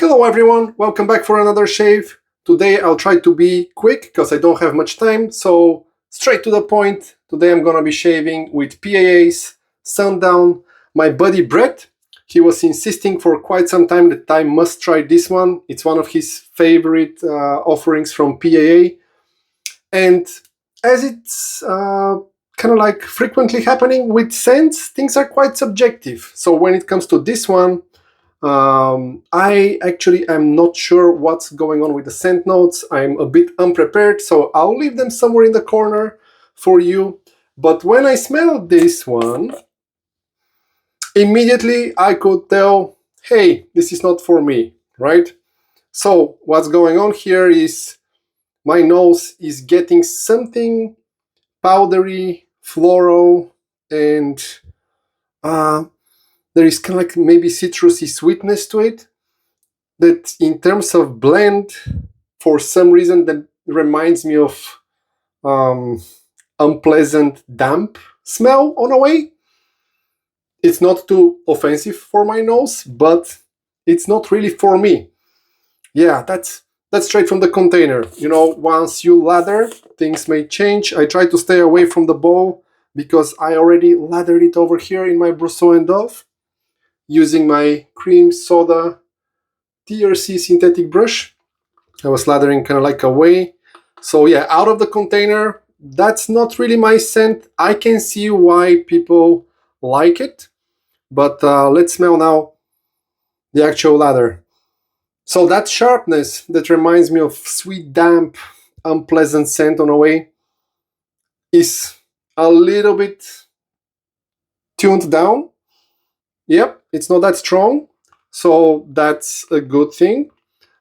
Hello everyone, welcome back for another shave. Today I'll try to be quick because I don't have much time, so straight to the point. Today I'm gonna be shaving with PAA's Sundown. My buddy Brett, he was insisting for quite some time that I must try this one. It's one of his favorite offerings from PAA. And as it's kind of like frequently happening with scents, things are quite subjective. So when it comes to this one, I actually am not sure what's going on with the scent notes. I'm a bit unprepared, so I'll leave them somewhere in the corner for you. But when I smelled this one, immediately I could tell, hey, this is not for me, right? So what's going on here is my nose is getting something powdery, floral, and there is kind of like maybe citrusy sweetness to it that in terms of blend, for some reason that reminds me of unpleasant damp smell on a way. It's not too offensive for my nose, but it's not really for me. Yeah, that's straight from the container. You know, once you lather, things may change. I try to stay away from the bowl because I already lathered it over here in my Brousseau Dov using my cream soda TRC synthetic brush. I was lathering kind of like away. So yeah, out of the container, that's not really my scent. I can see why people like it, but let's smell now the actual lather. So that sharpness that reminds me of sweet, damp, unpleasant scent on a way is a little bit tuned down. Yep, it's not that strong, so that's a good thing.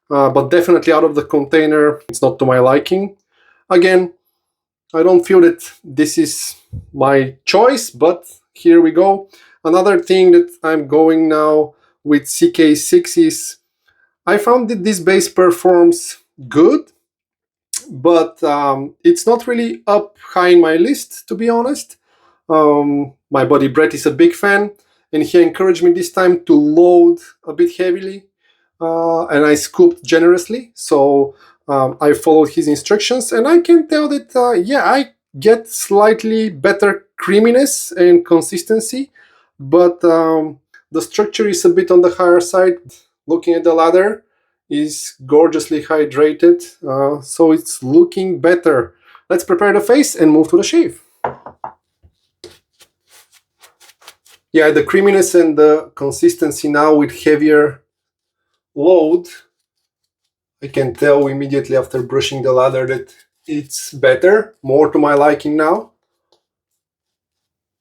But definitely out of the container, it's not to my liking. Again, I don't feel that this is my choice, but here we go. Another thing that I'm going now with CK6 is I found that this base performs good, but it's not really up high in my list, to be honest. My buddy Brett is a big fan, and he encouraged me this time to load a bit heavily, and I scooped generously. So I followed his instructions, and I can tell that, yeah, I get slightly better creaminess and consistency, but the structure is a bit on the higher side. Looking at the lather, is gorgeously hydrated, so it's looking better. Let's prepare the face and move to the shave. Yeah, the creaminess and the consistency now with heavier load, I can tell immediately after brushing the lather that it's better, more to my liking now.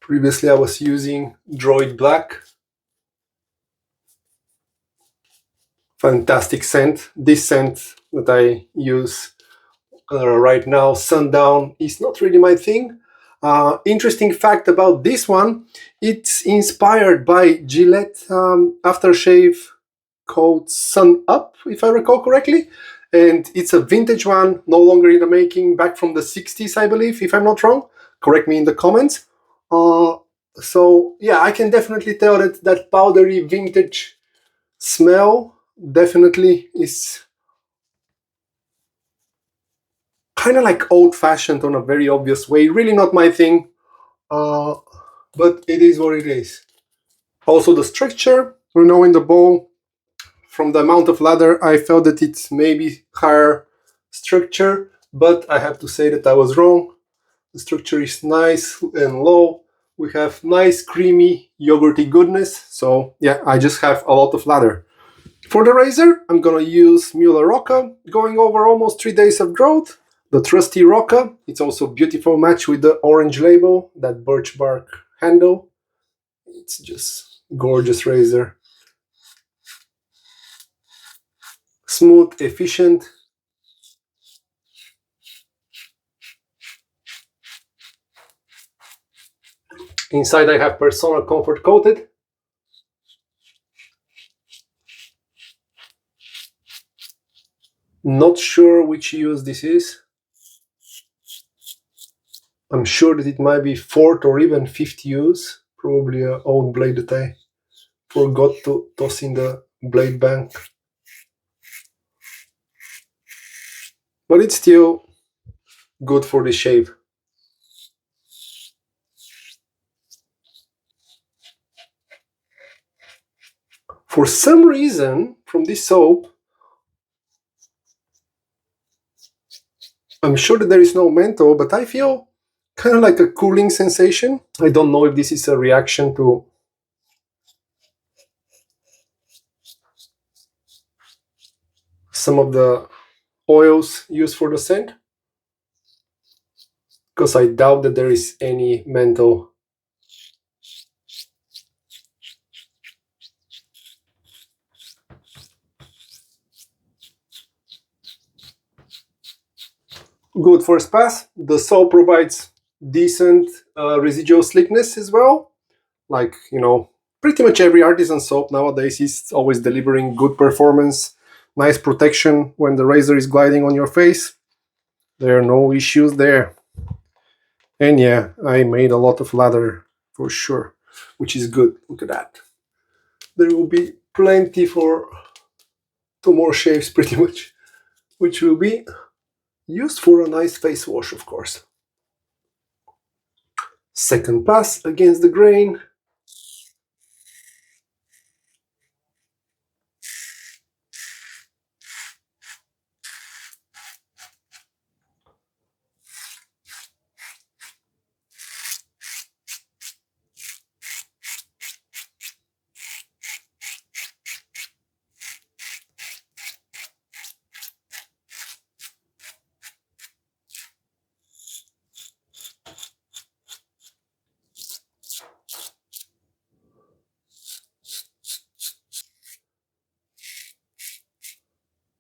Previously I was using Droid Black. Fantastic scent. This scent that I use right now, Sundown, is not really my thing. Interesting fact about this one, it's inspired by Gillette aftershave called Sun Up, if I recall correctly, and it's a vintage one, no longer in the making, back from the 60s, I believe, if I'm not wrong. Correct me in the comments. So yeah, I can definitely tell that that powdery vintage smell definitely is kind of like old-fashioned on a very obvious way. Really not my thing, but it is what it is. Also the structure, you know, in the bowl, from the amount of lather, I felt that it's maybe higher structure, but I have to say that I was wrong. The structure is nice and low. We have nice creamy yogurty goodness. So yeah, I just have a lot of lather. For the razor, I'm gonna use Muhle Rocca, going over almost 3 days of growth. The trusty Rocca, it's also a beautiful match with the orange label, that birch bark handle. It's just gorgeous razor. Smooth, efficient. Inside I have Personna Comfort Coated. Not sure which use this is. I'm sure that it might be 4th or even 5th use. Probably an old blade that I forgot to toss in the blade bank. but it's still good for the shave. For some reason, from this soap, I'm sure that there is no menthol, but I feel kind of like a cooling sensation. I don't know if this is a reaction to some of the oils used for the scent, because I doubt that there is any menthol. Good first pass. The soap provides decent residual slickness as well. Like, you know, pretty much every artisan soap nowadays is always delivering good performance, nice protection when the razor is gliding on your face. There are no issues there. And yeah, I made a lot of lather for sure, which is good. Look at that. There will be plenty for 2 more shaves pretty much, which will be used for a nice face wash, of course. Second pass against the grain.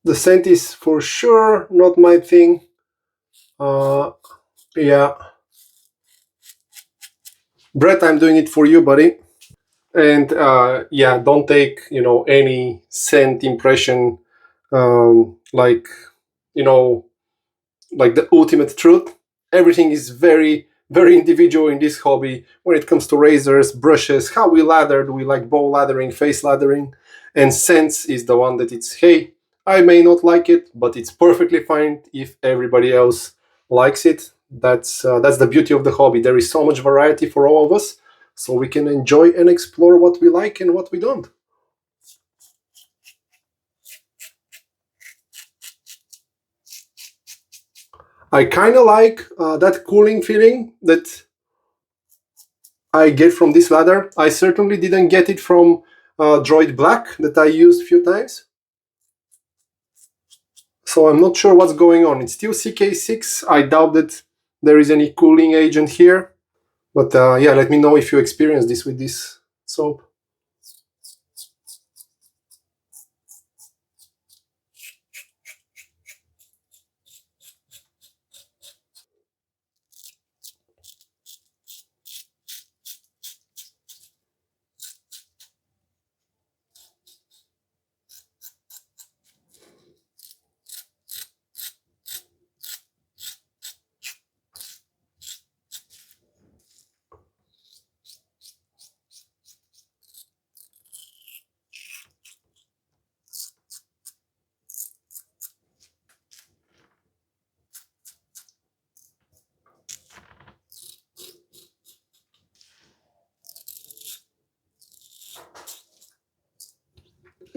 The scent is for sure not my thing. Yeah. Brett, I'm doing it for you, buddy. And yeah, don't take, you know, any scent impression like, you know, like the ultimate truth. Everything is very, very individual in this hobby when it comes to razors, brushes, how we lather. Do we like bow lathering, face lathering? And scents is the one that it's, hey, I may not like it, but it's perfectly fine if everybody else likes it. That's the beauty of the hobby. There is so much variety for all of us, so we can enjoy and explore what we like and what we don't. I kind of like that cooling feeling that I get from this ladder. I certainly didn't get it from Droid Black that I used a few times. So I'm not sure what's going on. It's still CK6. I doubt that there is any cooling agent here. But yeah, let me know if you experience this with this soap.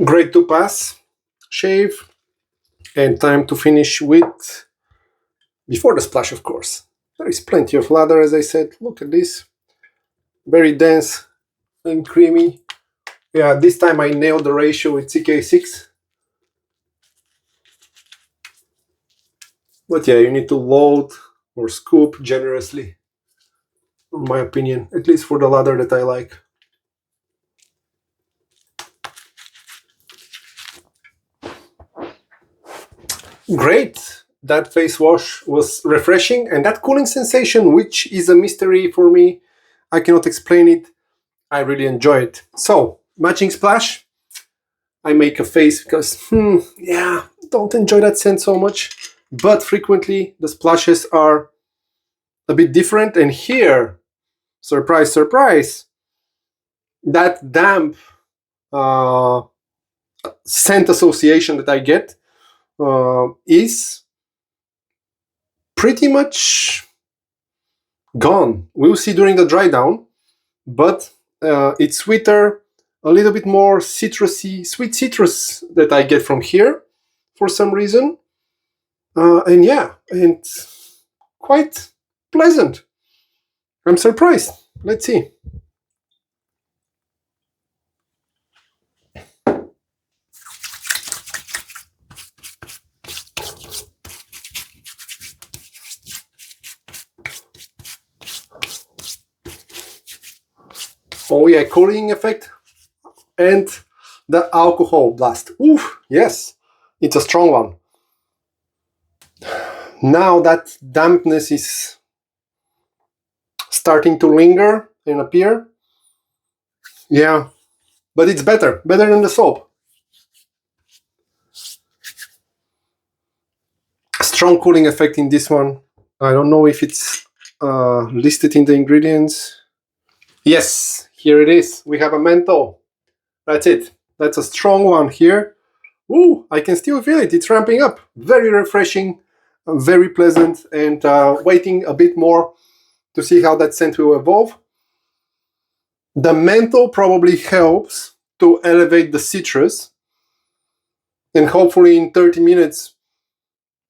Great to pass, shave, and time to finish with, before the splash, of course. There is plenty of lather, as I said. Look at this. Very dense and creamy. Yeah, this time I nailed the ratio with CK6. But yeah, you need to load or scoop generously, in my opinion, at least for the lather that I like. Great! That face wash was refreshing, and that cooling sensation, which is a mystery for me, I cannot explain it. I really enjoy it. So, matching splash. I make a face because, yeah, don't enjoy that scent so much. But frequently, the splashes are a bit different. And here, surprise, surprise, that damp scent association that I get is pretty much gone. We'll see during the dry down, but it's sweeter, a little bit more citrusy, sweet citrus that I get from here for some reason. And yeah, and quite pleasant. I'm surprised. Let's see. Oh yeah, cooling effect and the alcohol blast. Oof, yes, it's a strong one. Now that dampness is starting to linger and appear. Yeah, but it's better than the soap. Strong cooling effect in this one. I don't know if it's listed in the ingredients. Yes, here it is. We have a menthol. That's it. That's a strong one here. Ooh, I can still feel it. It's ramping up. Very refreshing, very pleasant, and waiting a bit more to see how that scent will evolve. The menthol probably helps to elevate the citrus, and hopefully in 30 minutes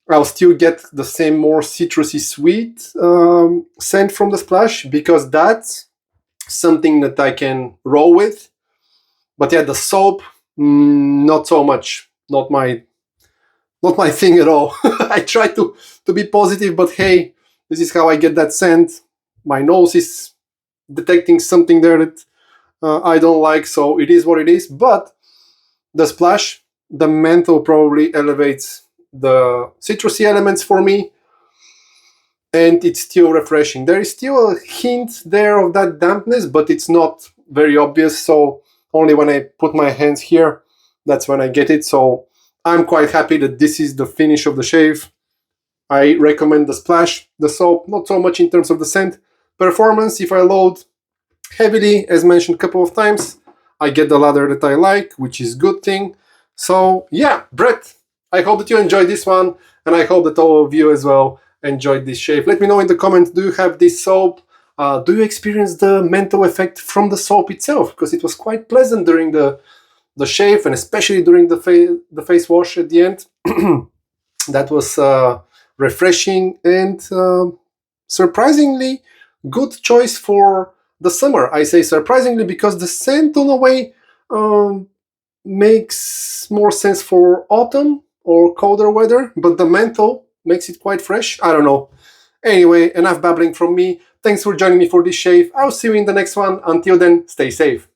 I'll still get the same more citrusy sweet scent from the splash, because that's something that I can roll with. But yeah, the soap, not so much. Not my thing at all. I try to be positive, but hey, this is how I get that scent. My nose is detecting something there that I don't like, so it is what it is. But the splash, the menthol probably elevates the citrusy elements for me, and it's still refreshing. There is still a hint there of that dampness, but it's not very obvious, so only when I put my hands here, that's when I get it. So I'm quite happy that this is the finish of the shave. I recommend the splash, the soap, not so much in terms of the scent. Performance, if I load heavily, as mentioned a couple of times, I get the lather that I like, which is a good thing. So yeah, Brett, I hope that you enjoyed this one, and I hope that all of you as well enjoyed this shave. Let me know in the comments, do you have this soap? Do you experience the menthol effect from the soap itself? Because it was quite pleasant during the shave, and especially during the face wash at the end. That was refreshing and surprisingly good choice for the summer. I say surprisingly because the scent on the way makes more sense for autumn or colder weather, but the menthol makes it quite fresh. I don't know. Anyway, enough babbling from me. Thanks for joining me for this shave. I'll see you in the next one. Until then, stay safe.